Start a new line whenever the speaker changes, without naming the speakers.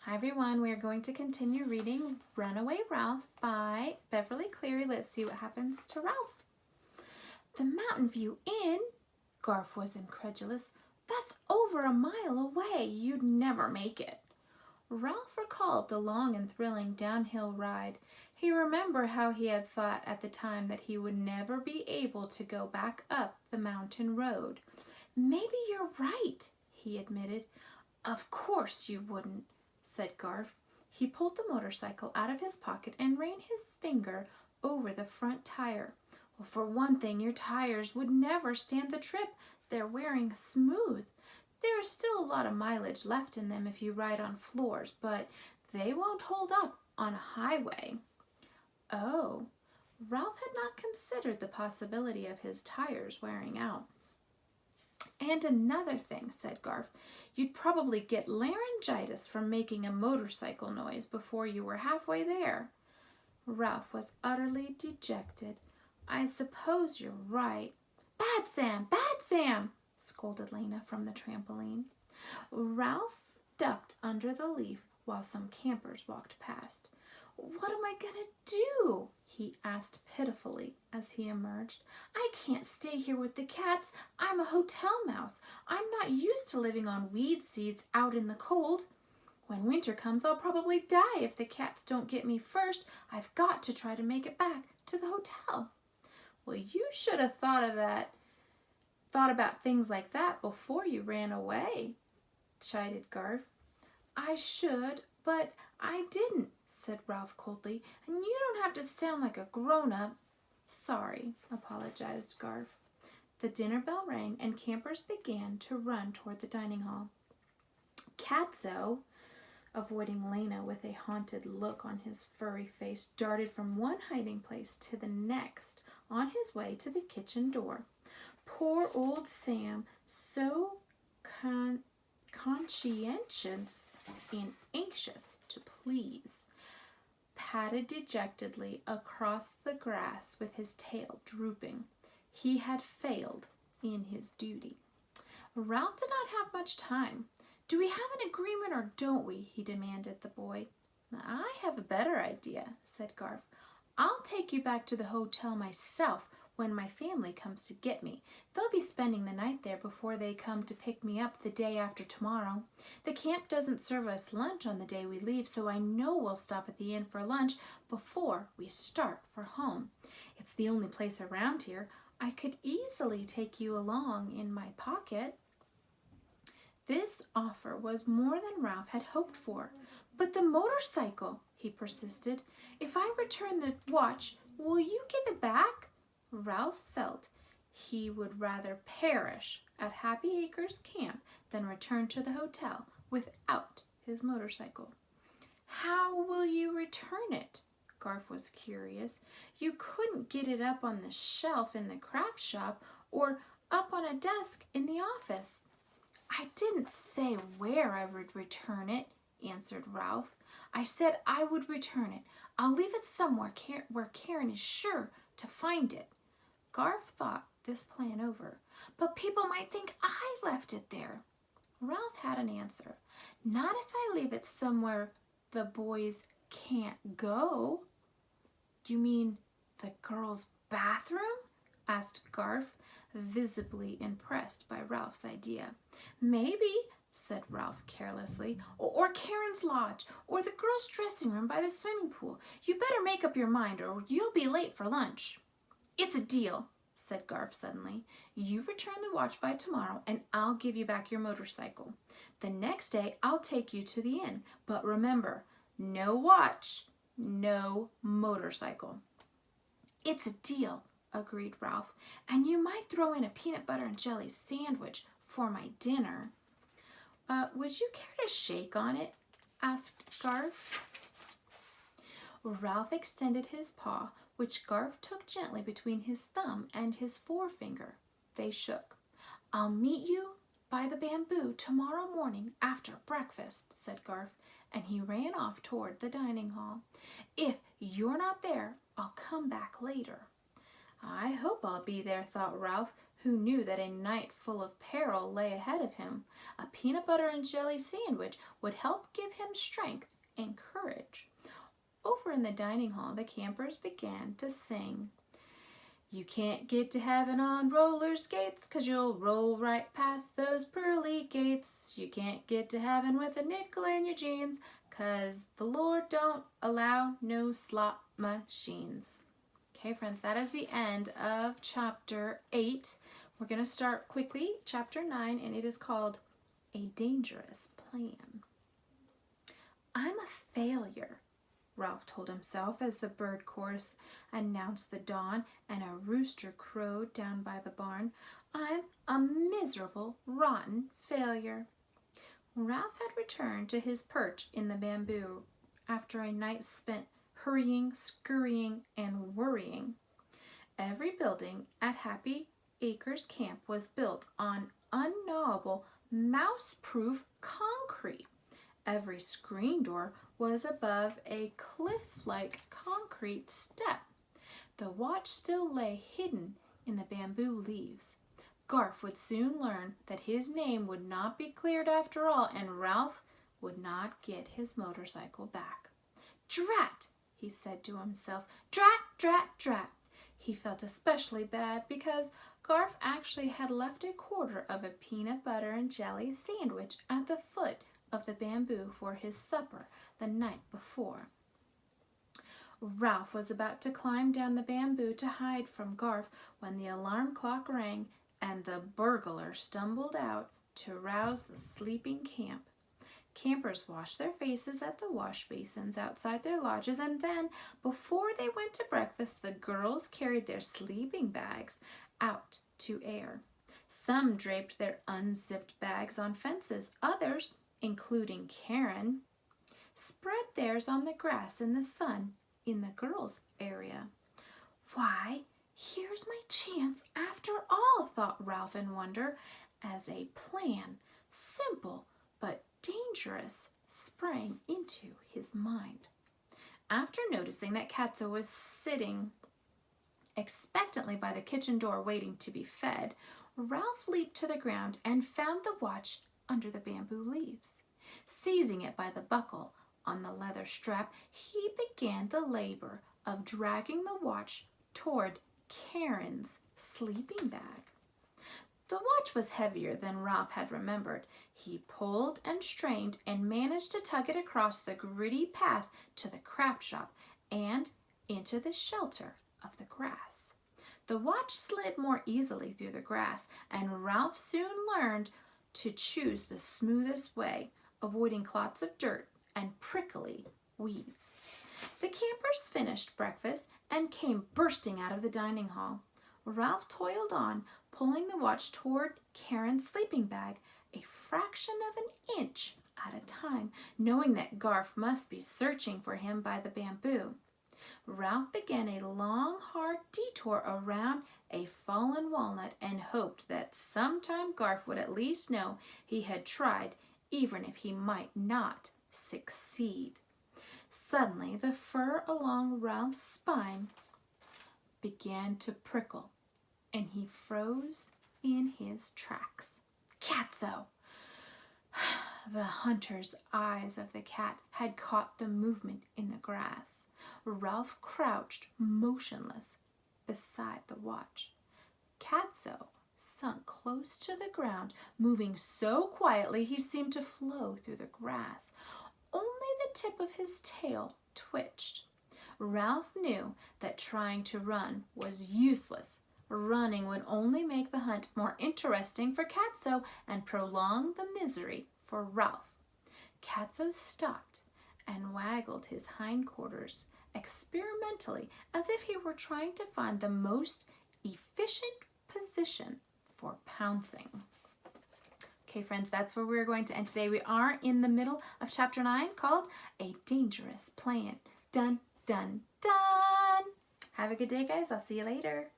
Hi everyone, we are going to continue reading Runaway Ralph by Beverly Cleary. Let's see what happens to Ralph. The Mountain View Inn? Garth was incredulous. That's over a mile away. You'd never make it. Ralph recalled the long and thrilling downhill ride. He remembered how he had thought at the time that he would never be able to go back up the mountain road. Maybe you're right, he admitted. Of course you wouldn't, said Garth. He pulled the motorcycle out of his pocket and ran his finger over the front tire. Well, for one thing, your tires would never stand the trip. They're wearing smooth. There is still a lot of mileage left in them if you ride on floors, but they won't hold up on a highway. Oh, Ralph had not considered the possibility of his tires wearing out. And another thing, said Garth, you'd probably get laryngitis from making a motorcycle noise before you were halfway there. Ralph was utterly dejected. I suppose you're right. Bad Sam, scolded Lena from the trampoline. Ralph ducked under the leaf while some campers walked past. What am I going to do? He asked pitifully as he emerged. I can't stay here with the cats. I'm a hotel mouse. I'm not used to living on weed seeds out in the cold. When winter comes, I'll probably die if the cats don't get me first. I've got to try to make it back to the hotel. Well, you should have thought about things like that before you ran away, chided Garth. I should, but I didn't, said Ralph coldly, and you don't have to sound like a grown-up. Sorry, apologized Garth. The dinner bell rang and campers began to run toward the dining hall. Catso, avoiding Lena with a haunted look on his furry face, darted from one hiding place to the next on his way to the kitchen door. Poor old Sam, so conscientious and anxious to please, padded dejectedly across the grass with his tail drooping. He had failed in his duty. Ralph did not have much time. Do we have an agreement or don't we? He demanded the boy. I have a better idea, said Garth. I'll take you back to the hotel myself when my family comes to get me. They'll be spending the night there before they come to pick me up the day after tomorrow. The camp doesn't serve us lunch on the day we leave, so I know we'll stop at the inn for lunch before we start for home. It's the only place around here. I could easily take you along in my pocket. This offer was more than Ralph had hoped for. But the motorcycle, he persisted. If I return the watch, will you give it back? Ralph felt he would rather perish at Happy Acres Camp than return to the hotel without his motorcycle. How will you return it? Garth was curious. You couldn't get it up on the shelf in the craft shop or up on a desk in the office. I didn't say where I would return it, answered Ralph. I said I would return it. I'll leave it somewhere where Karen is sure to find it. Garth thought this plan over. But people might think I left it there. Ralph had an answer. Not if I leave it somewhere the boys can't go. You mean the girls' bathroom? Asked Garth, visibly impressed by Ralph's idea. Maybe, said Ralph carelessly, or Karen's lodge, or the girls' dressing room by the swimming pool. You better make up your mind or you'll be late for lunch. It's a deal, said Garth suddenly. You return the watch by tomorrow and I'll give you back your motorcycle. The next day I'll take you to the inn, but remember, no watch, no motorcycle. It's a deal, agreed Ralph, and you might throw in a peanut butter and jelly sandwich for my dinner. Would you care to shake on it? Asked Garth. Ralph extended his paw, which Garth took gently between his thumb and his forefinger. They shook. I'll meet you by the bamboo tomorrow morning after breakfast, said Garth, and he ran off toward the dining hall. If you're not there, I'll come back later. I hope I'll be there, thought Ralph. who knew that a night full of peril lay ahead of him. A peanut butter and jelly sandwich would help give him strength and courage. Over in the dining hall, the campers began to sing. You can't get to heaven on roller skates, 'cause you'll roll right past those pearly gates. You can't get to heaven with a nickel in your jeans, 'cause the Lord don't allow no slot machines. Okay, friends, that is the end of chapter 8. We're going to start quickly, chapter 9, and it is called A Dangerous Plan. I'm a failure, Ralph told himself as the bird chorus announced the dawn and a rooster crowed down by the barn. I'm a miserable, rotten failure. Ralph had returned to his perch in the bamboo after a night spent hurrying, scurrying, and worrying. Every building at Happy Acres Camp was built on unknowable, mouse-proof concrete. Every screen door was above a cliff-like concrete step. The watch still lay hidden in the bamboo leaves. Garf would soon learn that his name would not be cleared after all, and Ralph would not get his motorcycle back. Drat! He said to himself. Drat, drat, drat. He felt especially bad because Garf actually had left a quarter of a peanut butter and jelly sandwich at the foot of the bamboo for his supper the night before. Ralph was about to climb down the bamboo to hide from Garf when the alarm clock rang and the burglar stumbled out to rouse the sleeping camp. Campers washed their faces at the wash basins outside their lodges, and then, before they went to breakfast, the girls carried their sleeping bags out to air. Some draped their unzipped bags on fences. Others, including Karen, spread theirs on the grass in the sun in the girls' area. Why, here's my chance after all, thought Ralph in wonder, as a plan, simple but dangerous, sprang into his mind. After noticing that Katza was sitting expectantly by the kitchen door waiting to be fed, Ralph leaped to the ground and found the watch under the bamboo leaves. Seizing it by the buckle on the leather strap, he began the labor of dragging the watch toward Karen's sleeping bag. The watch was heavier than Ralph had remembered. He pulled and strained and managed to tug it across the gritty path to the craft shop and into the shelter of the grass. The watch slid more easily through the grass, and Ralph soon learned to choose the smoothest way, avoiding clots of dirt and prickly weeds. The campers finished breakfast and came bursting out of the dining hall. Ralph toiled on, pulling the watch toward Karen's sleeping bag, a fraction of an inch at a time, knowing that Garf must be searching for him by the bamboo. Ralph began a long, hard detour around a fallen walnut and hoped that sometime Garf would at least know he had tried, even if he might not succeed. Suddenly, the fur along Ralph's spine began to prickle, and he froze in his tracks. Catso! The hunter's eyes of the cat had caught the movement in the grass. Ralph crouched motionless beside the watch. Catso sunk close to the ground, moving so quietly he seemed to flow through the grass. Only the tip of his tail twitched. Ralph knew that trying to run was useless. Running would only make the hunt more interesting for Catso and prolong the misery for Ralph. Catso stopped and waggled his hindquarters experimentally, as if he were trying to find the most efficient position for pouncing. Okay, friends, that's where we're going to end today. We are in the middle of chapter 9 called A Dangerous Plan. Dun, dun, dun! Have a good day, guys. I'll see you later.